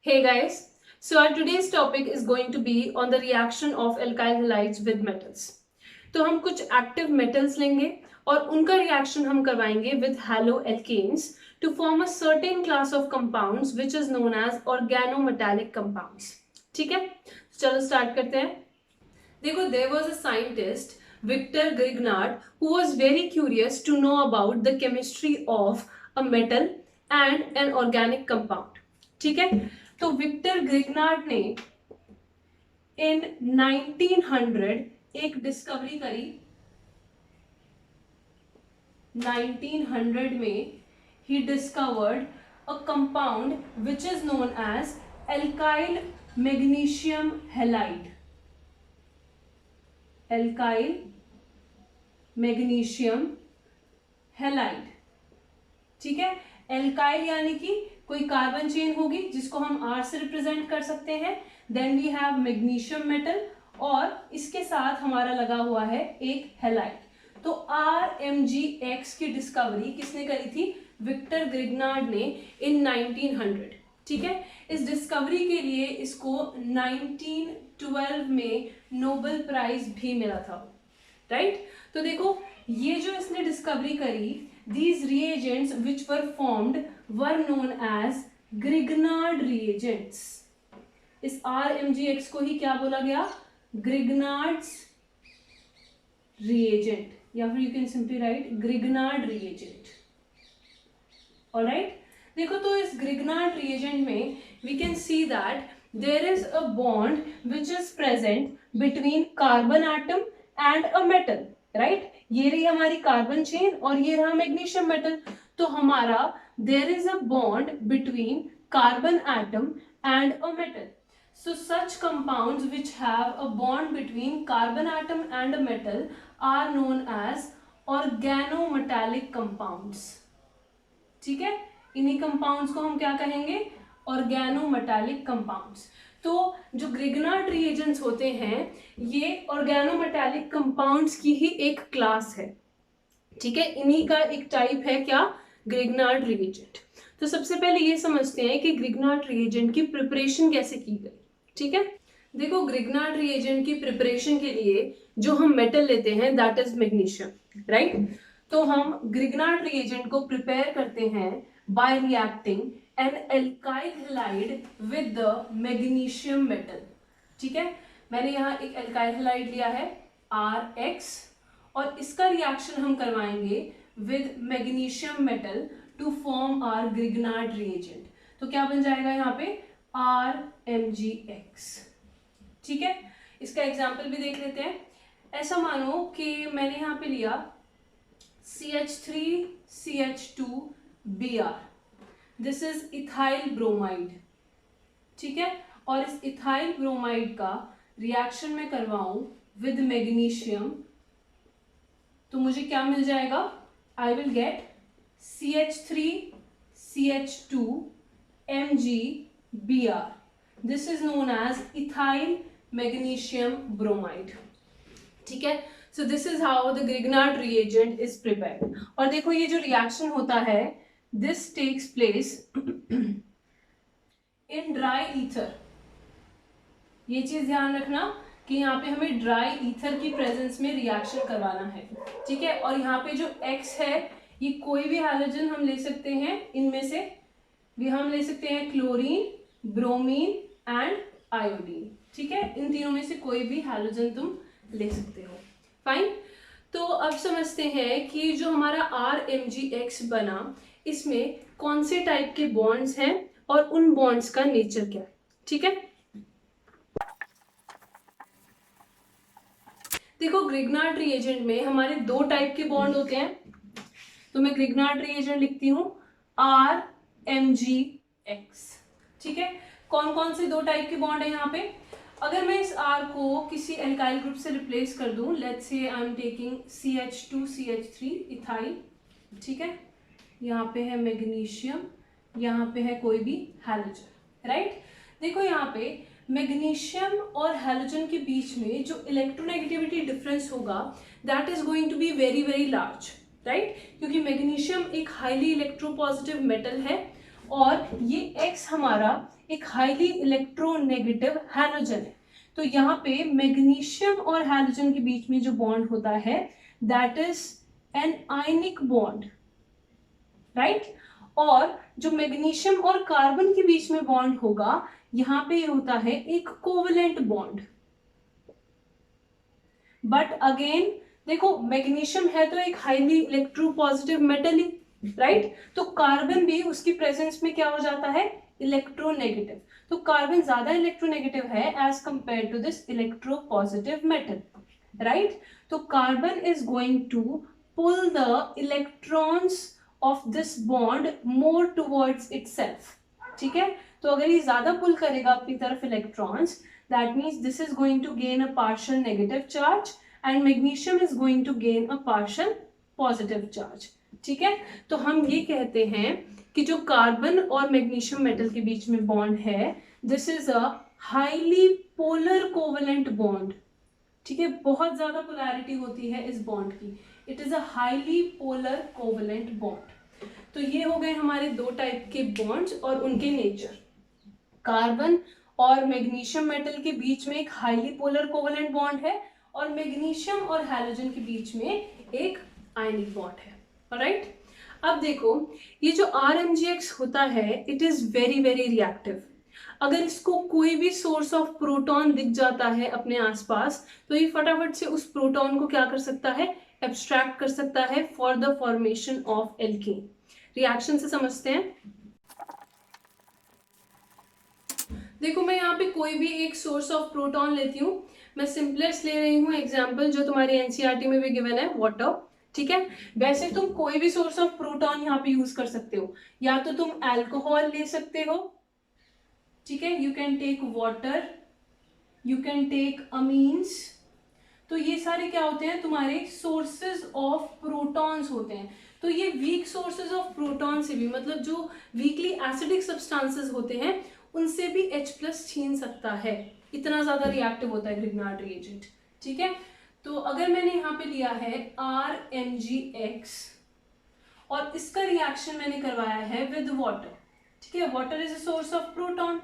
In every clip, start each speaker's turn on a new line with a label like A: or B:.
A: Hey guys, so our today's topic is going to be on the reaction of alkyl halides with metals. तो हम कुछ active metals लेंगे और उनका reaction हम करवाएंगे with haloalkanes to form a certain class of compounds which is known as organometallic compounds. ठीक है, चलो स्टार्ट करते हैं. देखो, there was a scientist Victor Grignard who was very curious to know about the chemistry of a metal and an organic compound. ठीक है, तो Victor Grignard ने इन 1900 एक डिस्कवरी करी. 1900 में ही discovered a compound which is known as alkyl magnesium halide. Alkyl magnesium halide. ठीक है, एल्काइल यानी कि कोई कार्बन चेन होगी जिसको हम R से रिप्रेजेंट कर सकते हैं. Then we have magnesium metal और इसके साथ हमारा लगा हुआ है एक हैलाइड. तो RMgX की डिस्कवरी किसने करी थी? विक्टर ग्रिग्नार्ड ने इन 1900. ठीक है, इस डिस्कवरी के लिए इसको 1912 में नोबेल प्राइज भी मिला था. राइट, तो देखो ये जो इसने डिस्कवरी करी, these reagents which were formed were known as Grignard reagents. इस RMgX को ही क्या बोला गया? Grignard's reagent, या फिर you can simply write Grignard reagent. Alright, देखो तो इस Grignard reagent में we can see that there is a bond which is present between carbon atom and a metal. Right, ये रही हमारी कार्बन चेन और ये रहा मैग्नीशियम मेटल. तो हमारा there is a bond between carbon atom and a metal. So such compounds which have a bond between carbon atom and a metal are known as organometallic compounds. ठीक है, इन्हीं compounds को हम क्या कहेंगे? Organometallic compounds. तो जो Grignard reagents होते हैं ये ऑर्गेनोमेटालिक कंपाउंड्स की ही एक क्लास है. ठीक है, इन्हीं का एक टाइप है क्या? Grignard reagent. तो सबसे पहले ये समझते हैं कि ग्रिग्नार्ड रिएजेंट की प्रिपरेशन कैसे की गई. ठीक है, देखो ग्रिग्नार्ड रिएजेंट की प्रिपरेशन के लिए जो हम मेटल लेते हैं दैट इज मैग्नीशियम. राइट, तो हम ग्रिग्नार्ड रिएजेंट को प्रिपेयर करते हैं bye reacting an alkyl halide with the magnesium metal. ठीक है, मैंने यहाँ एक alkyl halide लिया है RX और इसका रिएक्शन हम करवाएंगे with magnesium metal to form our Grignard reagent. तो क्या बन जाएगा यहाँ पे? RMgX. ठीक है, इसका एग्जाम्पल भी देख लेते हैं. ऐसा मानो कि मैंने यहाँ पे लिया CH3CH2Br. This is ethyl bromide. ठीक है, और इस इथाइल ब्रोमाइड का रिएक्शन में करवाऊं विद मैग्नीशियम तो मुझे क्या मिल जाएगा? I will get CH3CH2MgBr. This is known as ethyl magnesium bromide. ठीक है, so this is how the Grignard reagent is prepared. और देखो ये जो रिएक्शन होता है this takes place in dry ether. ये चीज ध्यान रखना कि यहाँ पे हमें ड्राई ईथर की प्रेजेंस में रिएक्शन करवाना है. ठीक है, और यहाँ पे जो X है ये कोई भी हैलोजन हम ले सकते हैं. इनमें से भी हम ले सकते हैं क्लोरीन, ब्रोमीन एंड आयोडीन. ठीक है, इन तीनों में से कोई भी हैलोजन तुम ले सकते हो. फाइन, तो अब समझते हैं कि जो हमारा RMgX बना इसमें कौन से टाइप के बॉन्ड्स हैं और उन बॉन्ड्स का नेचर क्या है. ठीक है, देखो ग्रिग्नार्ड रिएजेंट में हमारे दो टाइप के बॉन्ड होते हैं. तो मैं ग्रिग्नार्ड रिएजेंट लिखती हूँ RMgX. ठीक है, कौन कौन से दो टाइप के बॉन्ड है यहाँ पे? अगर मैं इस R को किसी एल्काइल ग्रुप से रिप्लेस कर दूं, let's say I am taking CH2CH3 ethyl. ठीक है, यहाँ पे है मैग्नीशियम, यहाँ पे है कोई भी हैलोजन. राइट, देखो यहाँ पे मैग्नीशियम और हैलोजन के बीच में जो इलेक्ट्रोनेगेटिविटी डिफरेंस होगा that is going to be very very large. Right, क्योंकि मैग्नीशियम एक हाईली इलेक्ट्रोपॉजिटिव मेटल है और ये X हमारा एक हाईली इलेक्ट्रोनेगेटिव हैलोजन है। तो यहाँ पे मैग्नीशियम और हैलोजन के बीच में जो बॉन्ड होता है that is an ionic bond, right. और जो मैग्नीशियम और कार्बन के बीच में बॉन्ड होगा यहाँ पे होता है एक कोवेलेंट बॉन्ड। बट अगेन देखो मैग्नीशियम है तो एक हाईली इलेक्ट्रोपॉजिटिव मेटल ही, राइट। तो कार्बन भी उसकी प्रेजेंस में क्या हो जाता है, इलेक्ट्रोनेगेटिव। तो कार्बन ज्यादा इलेक्ट्रोनेगेटिव है as compare to this electropositive metal, right. तो carbon is going to pull the electrons of this bond more towards itself, ठीक है। तो अगर ये ज्यादा पुल करेगा अपनी तरफ electrons, that means this is going to gain a partial negative charge and magnesium is going to gain a partial positive charge, ठीक है। तो हम ये कहते हैं कि जो कार्बन और मैग्नीशियम मेटल के बीच में बॉन्ड है this is a highly polar covalent bond, ठीक है। बहुत ज्यादा पोलैरिटी होती है इस बॉन्ड की, it is a highly polar covalent bond. तो ये हो गए हमारे दो टाइप के बॉन्ड्स और उनके नेचर। कार्बन और मैग्नीशियम मेटल के बीच में एक हाईली पोलर कोवेलेंट बॉन्ड है और मैग्नीशियम और हैलोजन के बीच में एक आयनिक बॉन्ड है, ऑलराइट। अब देखो ये जो RMgX होता है it is very very reactive. अगर इसको कोई भी सोर्स ऑफ प्रोटॉन दिख जाता है अपने आसपास तो ये फटाफट से उस प्रोटॉन को क्या कर सकता है, एब्स्ट्रैक्ट कर सकता है for the formation of alkene. Reaction से समझते हैं। देखो मैं यहाँ पे कोई भी एक सोर्स ऑफ प्रोटॉन लेती हूँ, मैं सिंपलेस्ट ले रही हूँ एग्जाम्पल जो तुम्हारी एनसीईआरटी में भी गिवन है, वाटर, ठीक है। वैसे तुम कोई भी सोर्स ऑफ प्रोटॉन यहाँ पे यूज कर सकते हो, या तो तुम अल्कोहल ले सकते हो, ठीक है, you can take water, you can take amines. तो ये सारे क्या होते हैं तुम्हारे सोर्सेज ऑफ प्रोटॉन्स होते हैं। तो ये वीक सोर्सेज ऑफ प्रोटॉन से भी, मतलब जो वीकली एसिडिक सब्सटेंसेस होते हैं उनसे भी H+ छीन सकता है, इतना ज्यादा रिएक्टिव होता है ग्रिग्नार्ड रिएजेंट, ठीक है। तो अगर मैंने यहाँ पे लिया है RMgX और इसका रिएक्शन मैंने करवाया है विद वाटर, ठीक है, water is a source of proton.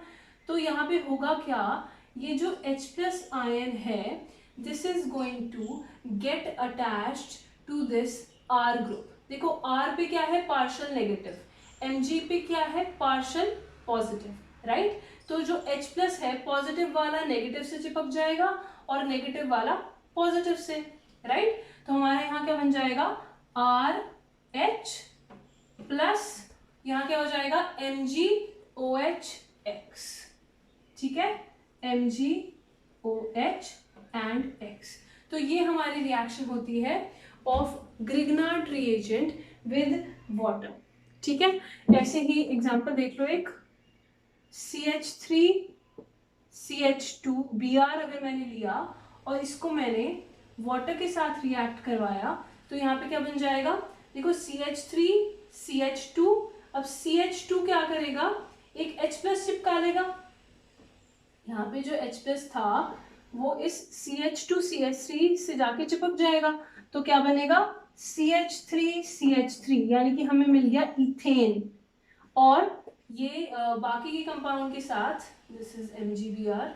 A: तो यहाँ पे होगा क्या, ये जो H+ आयन है this is going to get attached to this R group. देखो R पे क्या है, पार्शियल नेगेटिव, Mg पे क्या है, पार्शियल पॉजिटिव, राइट। तो जो H+ है पॉजिटिव वाला नेगेटिव से चिपक जाएगा और नेगेटिव वाला पॉजिटिव से, राइट। तो हमारे यहाँ क्या बन जाएगा, RH प्लस यहाँ क्या हो जाएगा MgOH X, ठीक है, MgOH एंड X। तो ये हमारी रिएक्शन होती है of Grignard reagent with water, ठीक है। ऐसे ही एग्जांपल देख लो, एक CH3 CH2Br अगर मैंने लिया और इसको मैंने वाटर के साथ रिएक्ट करवाया तो यहाँ पे क्या बन जाएगा, देखो CH3 CH2, अब CH2 क्या करेगा, एक H+ चिपका लेगा, यहाँ पे जो H+ था वो इस CH2 CH3 से जाके चिपक जाएगा, तो क्या बनेगा CH3 CH3, यानी कि हमें मिल गया इथेन। और ये बाकी के कंपाउंड के साथ दिस इज MgBr,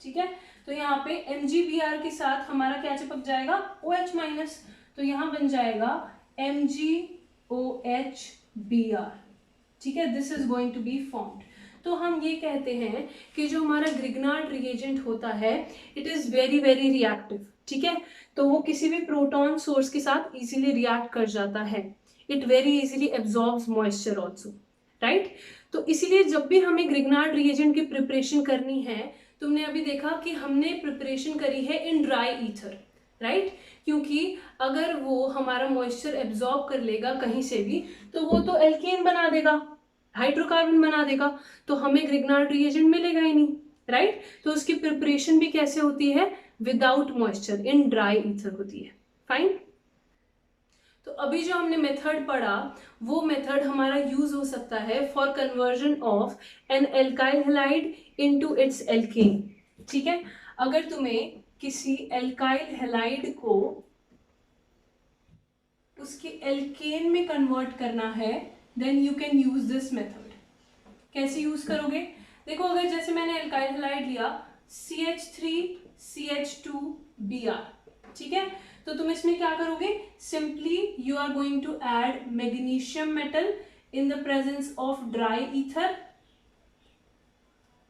A: ठीक है। तो यहाँ पे MgBr के साथ हमारा क्या चिपक जाएगा, OH-, तो यहाँ बन जाएगा MgOH-Br, ठीक है, this is going to be formed. तो हम ये कहते हैं कि जो हमारा ग्रिग्नार्ड रिएजेंट होता है it is very very reactive, ठीक है। तो वो किसी भी प्रोटॉन सोर्स के साथ इजीली रिएक्ट कर जाता है, it very easily absorbs moisture also, right. तो इसीलिए जब भी हमें ग्रिग्नार्ड रिएजेंट की प्रिपरेशन करनी है, तुमने अभी देखा कि हमने प्रिपरेशन करी है इन ड्राई ईथर, राइट, क्योंकि अगर वो हमारा मॉइस्चर एब्जॉर्ब कर लेगा कहीं से भी तो वो तो एल्केन बना देगा, हाइड्रोकार्बन बना देगा, तो हमें ग्रिग्नार्ड रिएजेंट मिलेगा ही नहीं, राइट। तो उसकी प्रिपरेशन भी कैसे होती है, without moisture, in dry ether होती है, फाइन। तो अभी जो हमने मेथड पढ़ा वो मेथड हमारा यूज हो सकता है for conversion of an alkyl halide into its alkane, ठीक है। अगर तुम्हें किसी एल्काइल हैलाइड को उसके एल्केन में कन्वर्ट करना है, then you can use this method. कैसे यूज करोगे? देखो, अगर जैसे मैंने एल्काइल हैलाइड लिया CH3CH2Br, ठीक है, तो तुम इसमें क्या करोगे? Simply you are going to add magnesium metal in the presence of dry ether,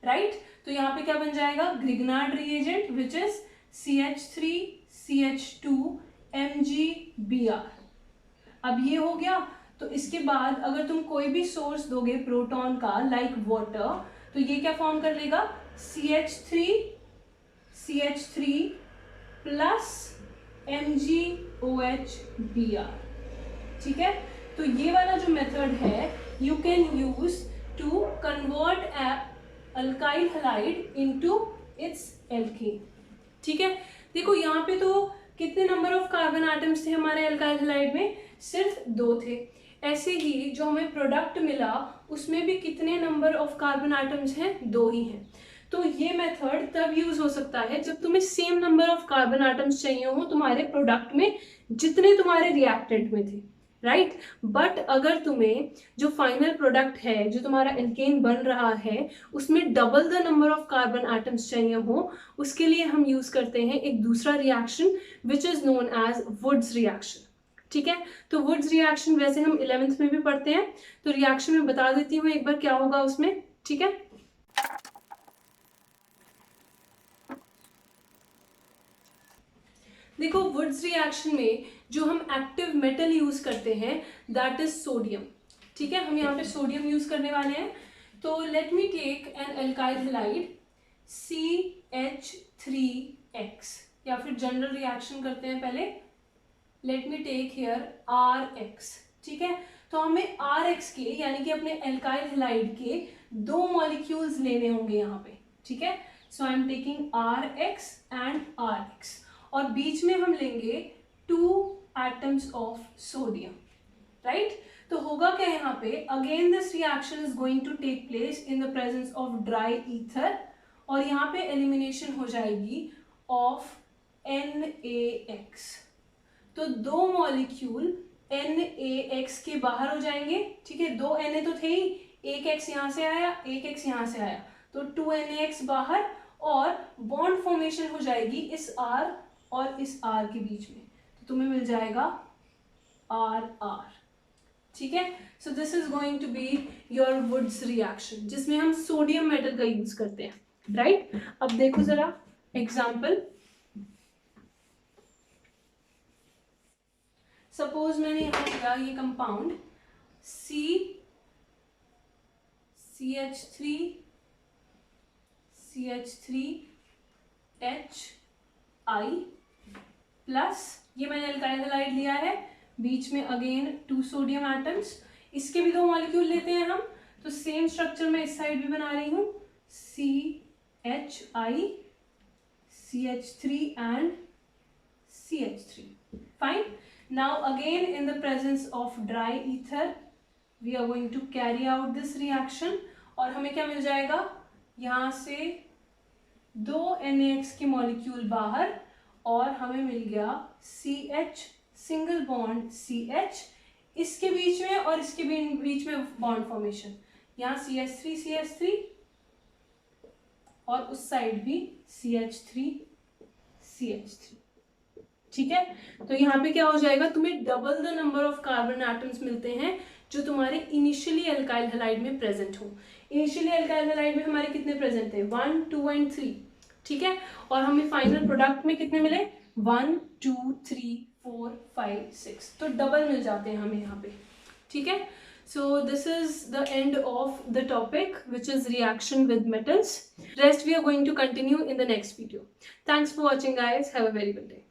A: right? तो यहाँ पे क्या बन जाएगा? Grignard reagent which is CH3CH2MgBr। अब ये हो गया। तो इसके बाद अगर तुम कोई भी सोर्स दोगे प्रोटॉन का, लाइक वाटर, तो ये क्या फॉर्म कर लेगा? CH3 प्लस MgOHBr, ठीक है? तो ये वाला जो मेथड है, you can use to convert alkyl halide into its alkane, ठीक है? देखो, यहाँ पे तो कितने नंबर ऑफ कार्बन एटम्स थे हमारे अल्काइल हैलाइड में? सिर्फ 2 थे। ऐसे ही जो हमें प्रोडक्ट मिला उसमें भी कितने नंबर ऑफ कार्बन एटम्स हैं? 2 ही हैं। तो ये मेथड तब यूज हो सकता है जब तुम्हें same number of carbon atoms चाहिए हो तुम्हारे प्रोडक्ट में जितने तुम्हारे रिएक्टेंट में थे, राइट? बट अगर तुम्हें जो फाइनल प्रोडक्ट है, जो तुम्हारा एल्केन बन रहा है, उसमें double the number of carbon atoms चाहिए हो, उसके लिए हम यूज करते हैं एक दूसरा reaction which is known as Wurtz reaction, ठीक है? तो वुड्स रिएक्शन वैसे हम 11th में भी पढ़ते हैं, तो रिएक्शन में बता देती हूँ एक बार क्या होगा उसमें, ठीक है? देखो, वुड्स रिएक्शन में जो हम एक्टिव मेटल यूज करते हैं दैट इज सोडियम, ठीक है? हम यहाँ पे सोडियम यूज करने वाले हैं। तो let me take an alkyl halide CH3X, या फिर जनरल रिएक्शन करते हैं पहले। Let me take here RX, ठीक है? तो हमें RX के, यानी कि अपने एल्काइल हैलाइड के 2 मॉलिक्यूल्स लेने होंगे यहाँ पे, ठीक है? So I am taking RX and RX, और बीच में हम लेंगे 2 एटम्स ऑफ सोडियम, राइट? तो होगा क्या यहाँ पे? Again this reaction is going to take place in the presence of dry ether, और यहाँ पे एलिमिनेशन हो जाएगी ऑफ NaX। तो 2 मॉलिक्यूल NaX के बाहर हो जाएंगे, ठीक है? 2 Na तो थे ही, एक X यहाँ से आया, एक X यहाँ से आया, तो 2 NaX बाहर, और बॉन्ड फॉर्मेशन हो जाएगी इस R और इस R के बीच में, तो तुम्हें मिल जाएगा RR, ठीक है? So this is going to be your Wurtz reaction, जिसमें हम सोडियम मेटल का यूज करते हैं, राइट? अब देखो जरा एग्जाम्पल। सपोज मैंने यहाँ लिया ये कंपाउंड CH3HI प्लस ये मैंने अल्काइल हैलाइड लिया है, बीच में अगेन 2 सोडियम एटम्स, इसके भी 2 मॉलिक्यूल लेते हैं हम। तो सेम स्ट्रक्चर मैं इस साइड भी बना रही हूँ, CHI, CH3 and CH3, fine. Now again in the presence of dry ether we are going to carry out this reaction, और हमें क्या मिल जाएगा? यहाँ से 2 NaX के मॉलिक्यूल बाहर, और हमें मिल गया CH, सिंगल बॉन्ड CH, इसके बीच में और इसके बीच में बॉन्ड फॉर्मेशन, यहाँ CH3 और उस साइड भी CH3, ठीक है? तो यहाँ पे क्या हो जाएगा? तुम्हें double the number of carbon atoms मिलते हैं जो तुम्हारे इनिशियली अल्काइल हैलाइड में प्रेजेंट हो। इनिशियली अल्काइल हैलाइड में हमारे कितने प्रेजेंट थे? 1, 2 एंड 3, ठीक है? और हमें फाइनल प्रोडक्ट में कितने मिले? 1, 2, 3, 4, 5, 6, तो डबल मिल जाते हैं हमें यहाँ पे, ठीक है? So this is the end of the topic, which is reaction with metals. Rest we are going to continue in the next video. Thanks for watching, guys. Have a very good day.